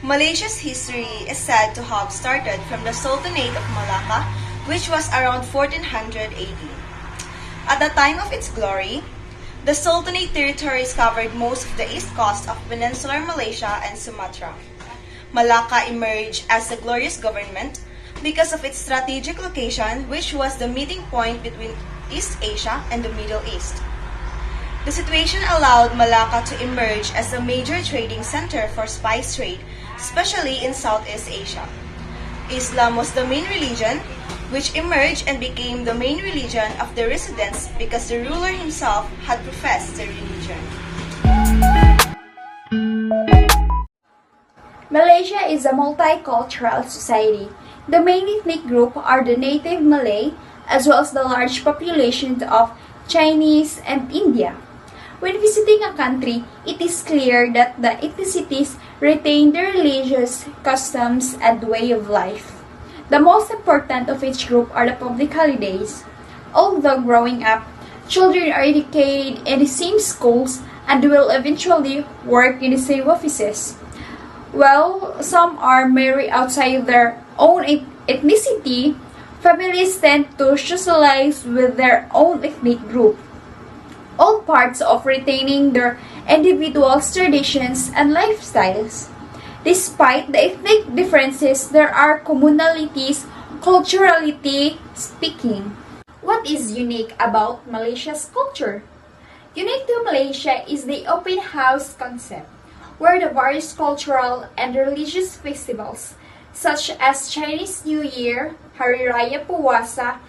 Malaysia's history is said to have started from the Sultanate of Malacca, which was around 1400 AD. At the time of its glory, the Sultanate territories covered most of the east coast of peninsular Malaysia and Sumatra. Malacca emerged as a glorious government because of its strategic location, which was the meeting point between East Asia and the Middle East. The situation allowed Malacca to emerge as a major trading center for spice trade, especially in Southeast Asia. Islam was the main religion, which emerged and became the main religion of the residents because the ruler himself had professed the religion. Malaysia is a multicultural society. The main ethnic group are the native Malay, as well as the large populations of Chinese and India. When visiting a country, it is clear that the ethnicities retain their religious customs and way of life. The most important of each group are the public holidays. Although growing up, children are educated in the same schools and will eventually work in the same offices. While some are married outside their own ethnicity, families tend to socialize with their own ethnic group, all parts of retaining their individual traditions and lifestyles. Despite the ethnic differences, there are commonalities culturally speaking. What is unique about Malaysia's culture? Unique to Malaysia is the open house concept, where the various cultural and religious festivals, such as Chinese New Year, Hari Raya Puasa,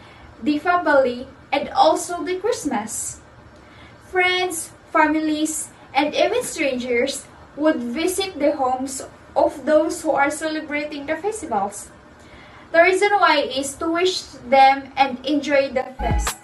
Deepavali, and also the Christmas. Friends, families, and even strangers would visit the homes of those who are celebrating the festivals. The reason why is to wish them and enjoy the fest.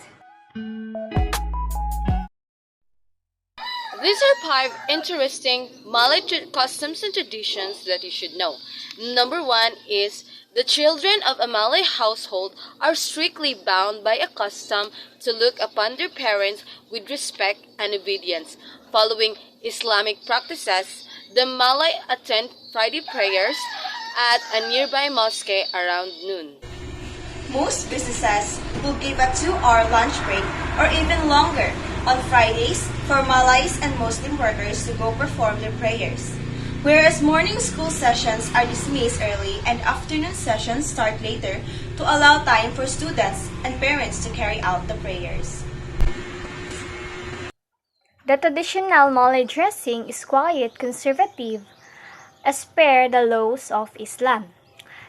These are 5 interesting Malay customs and traditions that you should know. Number 1 is the children of a Malay household are strictly bound by a custom to look upon their parents with respect and obedience. Following Islamic practices, the Malay attend Friday prayers at a nearby mosque around noon. Most businesses will give a 2-hour lunch break or even longer on Fridays for Malays and Muslim workers to go perform their prayers. Whereas morning school sessions are dismissed early and afternoon sessions start later to allow time for students and parents to carry out the prayers. The traditional Malay dressing is quite conservative, as per the laws of Islam.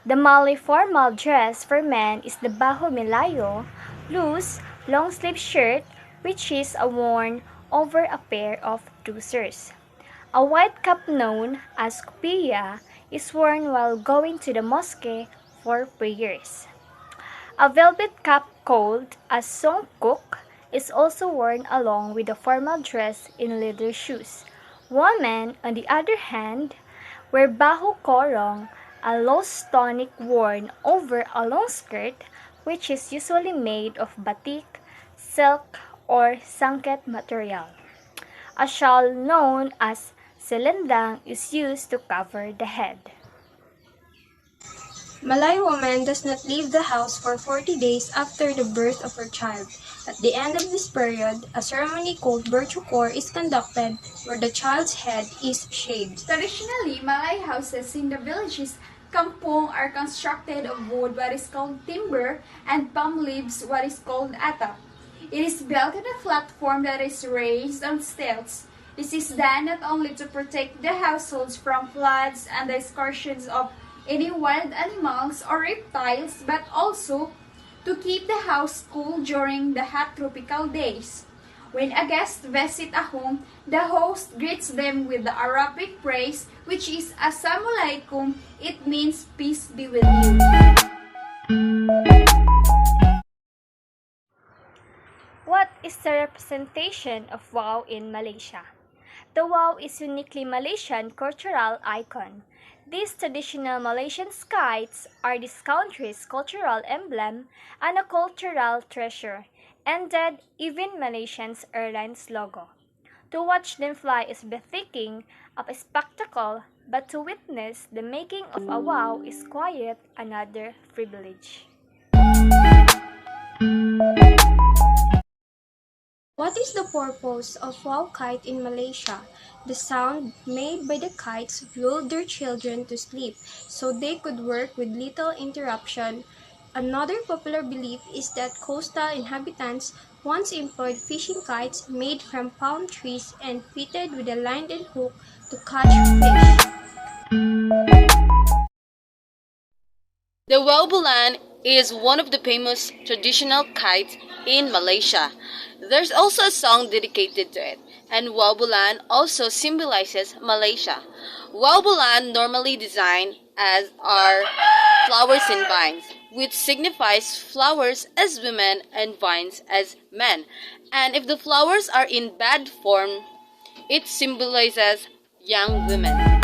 The Malay formal dress for men is the bahu melayu, loose, long-sleeve shirt which is worn over a pair of trousers. A white cap known as kupiya is worn while going to the mosque for prayers. A velvet cap called a songkok is also worn along with the formal dress in leather shoes. Women, on the other hand, wear bahu korong, a loose tunic worn over a long skirt which is usually made of batik, silk, or sangket material. A shawl known as selendang is used to cover the head. Malay woman does not leave the house for 40 days after the birth of her child. At the end of this period, a ceremony called bercukur is conducted where the child's head is shaved. Traditionally, Malay houses in the villages kampong are constructed of wood, what is called timber, and palm leaves, what is called atap. It is built on a platform that is raised on stilts. This is done not only to protect the households from floods and the excursions of any wild animals or reptiles, but also to keep the house cool during the hot tropical days. When a guest visits a home, the host greets them with the Arabic praise, which is Assalamualaikum. It means peace be with you. What is the representation of Wau in Malaysia? The Wau is uniquely Malaysian cultural icon. These traditional Malaysian kites are this country's cultural emblem and a cultural treasure, and even Malaysian's airline's logo. To watch them fly is befitting of a spectacle, but to witness the making of a wow is quite another privilege. What is the purpose of Wau kite in Malaysia? The sound made by the kites lulled their children to sleep so they could work with little interruption. Another popular belief is that coastal inhabitants once employed fishing kites made from palm trees and fitted with a line and hook to catch fish. The Wau Bulan is one of the famous traditional kites in Malaysia. There's also a song dedicated to it, and Wau Bulan also symbolizes Malaysia. Wau Bulan normally designed as are flowers and vines, which signifies flowers as women and vines as men. And if the flowers are in bad form, it symbolizes young women.